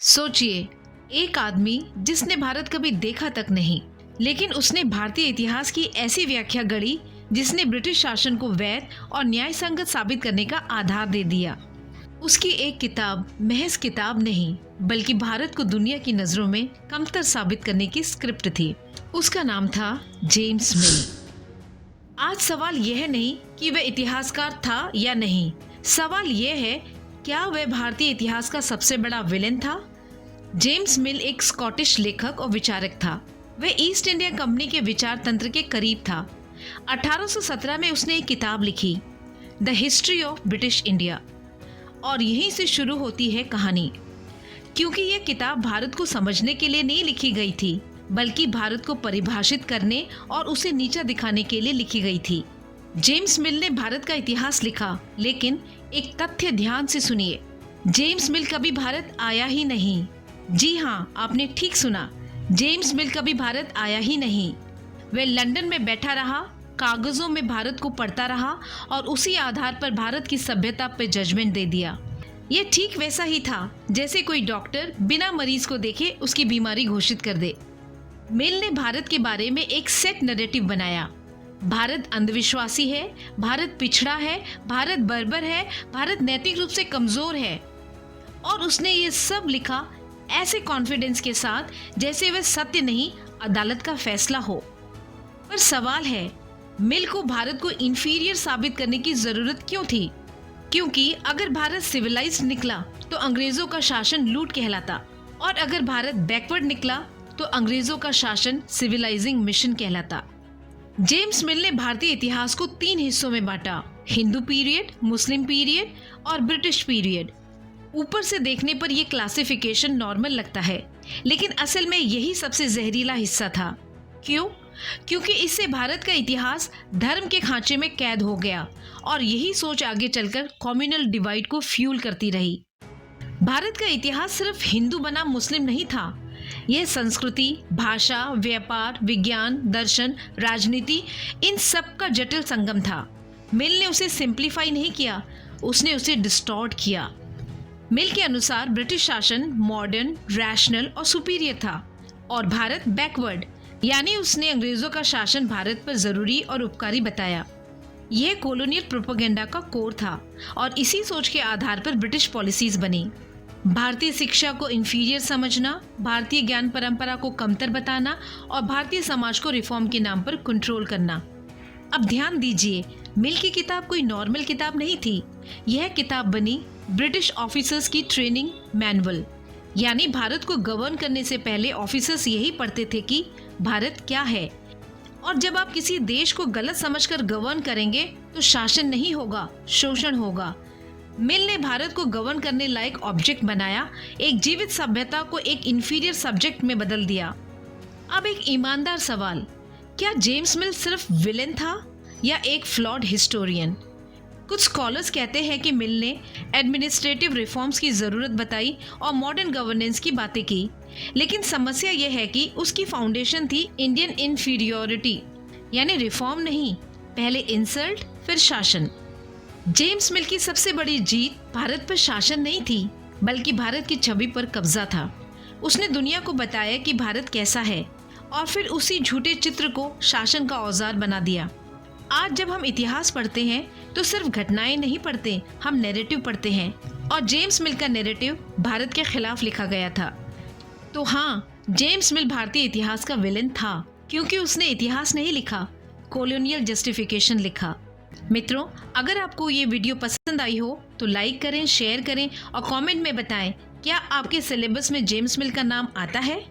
सोचिए, एक आदमी जिसने भारत कभी देखा तक नहीं, लेकिन उसने भारतीय इतिहास की ऐसी व्याख्या गढ़ी जिसने ब्रिटिश शासन को वैध और न्याय संगत साबित करने का आधार दे दिया। उसकी एक किताब महज किताब नहीं, बल्कि भारत को दुनिया की नजरों में कमतर साबित करने की स्क्रिप्ट थी। उसका नाम था जेम्स मिल। आज सवाल यह नहीं कि वह इतिहासकार था या नहीं, सवाल यह है, क्या वह भारतीय इतिहास का सबसे बड़ा विलेन था? जेम्स मिल एक स्कॉटिश लेखक और विचारक था। वह ईस्ट इंडिया कंपनी के विचार तंत्र के करीब था। 1817 में उसने एक किताब लिखी, the history of British India, और यहीं से शुरू होती है कहानी। क्योंकि यह किताब भारत को समझने के लिए नहीं लिखी गई थी, बल्कि भारत को परिभाषित करने और उसे नीचा दिखाने के लिए लिखी गई थी। जेम्स मिल ने भारत का इतिहास लिखा, लेकिन एक तथ्य ध्यान से सुनिए, जेम्स मिल कभी भारत आया ही नहीं। जी हाँ, आपने ठीक सुना, जेम्स मिल कभी भारत आया ही नहीं। वह लंदन में बैठा रहा, कागजों में भारत को पढ़ता रहा और उसी आधार पर भारत की सभ्यता पर जजमेंट दे दिया। यह ठीक वैसा ही था जैसे कोई डॉक्टर बिना मरीज को देखे उसकी बीमारी घोषित कर दे। मिल ने भारत के बारे में एक सेट नैरेटिव बनाया। भारत अंधविश्वासी है, भारत पिछड़ा है, भारत बर्बर है, भारत नैतिक रूप से कमजोर है, और उसने ये सब लिखा ऐसे कॉन्फिडेंस के साथ जैसे वह सत्य नहीं, अदालत का फैसला हो। पर सवाल है, मिल को भारत को इंफीरियर साबित करने की जरूरत क्यों थी? क्योंकि अगर भारत सिविलाइज्ड निकला तो अंग्रेजों का शासन लूट कहलाता, और अगर भारत बैकवर्ड निकला तो अंग्रेजों का शासन सिविलाइजिंग मिशन कहलाता। जेम्स मिल ने भारतीय इतिहास को 3 हिस्सों में बांटा, हिंदू पीरियड, मुस्लिम पीरियड और ब्रिटिश पीरियड। ऊपर से देखने पर यह क्लासिफिकेशन नॉर्मल लगता है, लेकिन असल में यही सबसे जहरीला हिस्सा था। क्यों? क्योंकि इससे भारत का इतिहास धर्म के खांचे में कैद हो गया, और यही सोच आगे चलकर कम्युनल डिवाइड को फ्यूल करती रही। भारत का इतिहास सिर्फ हिंदू बनाम मुस्लिम नहीं था, यह संस्कृति, भाषा, व्यापार, विज्ञान, दर्शन, राजनीति, इन सब का जटिल संगम था। मिल ने उसे सिंप्लीफाई नहीं किया, उसने उसे डिस्टॉर्ट किया। मिल के अनुसार ब्रिटिश शासन मॉडर्न, रैशनल और सुपीरियर था, और भारत बैकवर्ड, यानी उसने अंग्रेजों का शासन भारत पर जरूरी और उपकारी बताया। यह कॉलोनियल प्रोपेगेंडा का कोर था, और इसी सोच के आधार पर ब्रिटिश पॉलिसीज बनी। भारतीय शिक्षा को इंफीरियर समझना, भारतीय ज्ञान परंपरा को कमतर बताना और भारतीय समाज को रिफॉर्म के नाम पर कंट्रोल करना। अब ध्यान दीजिए, मिल की किताब कोई नॉर्मल किताब नहीं थी। यह किताब बनी ब्रिटिश ऑफिसर्स की ट्रेनिंग मैनुअल, यानी भारत को गवर्न करने से पहले ऑफिसर्स यही पढ़ते थे कि भारत क्या है, और जब आप किसी देश को गलत समझकर गवर्न करेंगे तो शासन नहीं होगा, शोषण होगा। मिल ने भारत को गवर्न करने लायक ऑब्जेक्ट बनाया, एक जीवित सभ्यता को एक इंफीरियर सब्जेक्ट में बदल दिया। अब एक ईमानदार सवाल, क्या जेम्स मिल सिर्फ विलेन था या एक फ्लॉड हिस्टोरियन? कुछ स्कॉलर्स कहते हैं कि मिल ने एडमिनिस्ट्रेटिव रिफॉर्म्स की जरूरत बताई और मॉडर्न गवर्नेंस की बातें की, लेकिन समस्या यह है कि उसकी फाउंडेशन थी इंडियन इंफीरियोरिटी, यानी रिफॉर्म नहीं, पहले इंसल्ट फिर शासन। जेम्स मिल की सबसे बड़ी जीत भारत पर शासन नहीं थी, बल्कि भारत की छवि पर कब्जा था। उसने दुनिया को बताया कि भारत कैसा है, और फिर उसी झूठे चित्र को शासन का औजार बना दिया। आज जब हम इतिहास पढ़ते हैं तो सिर्फ घटनाएं नहीं पढ़ते, हम नैरेटिव पढ़ते हैं, और जेम्स मिल का नैरेटिव भारत के खिलाफ लिखा गया था। तो हाँ, जेम्स मिल भारतीय इतिहास का विलेन था, क्योंकि उसने इतिहास नहीं लिखा, कॉलोनियल जस्टिफिकेशन लिखा। मित्रों, अगर आपको ये वीडियो पसंद आई हो तो लाइक करें, शेयर करें और कमेंट में बताएं, क्या आपके सिलेबस में जेम्स मिल का नाम आता है?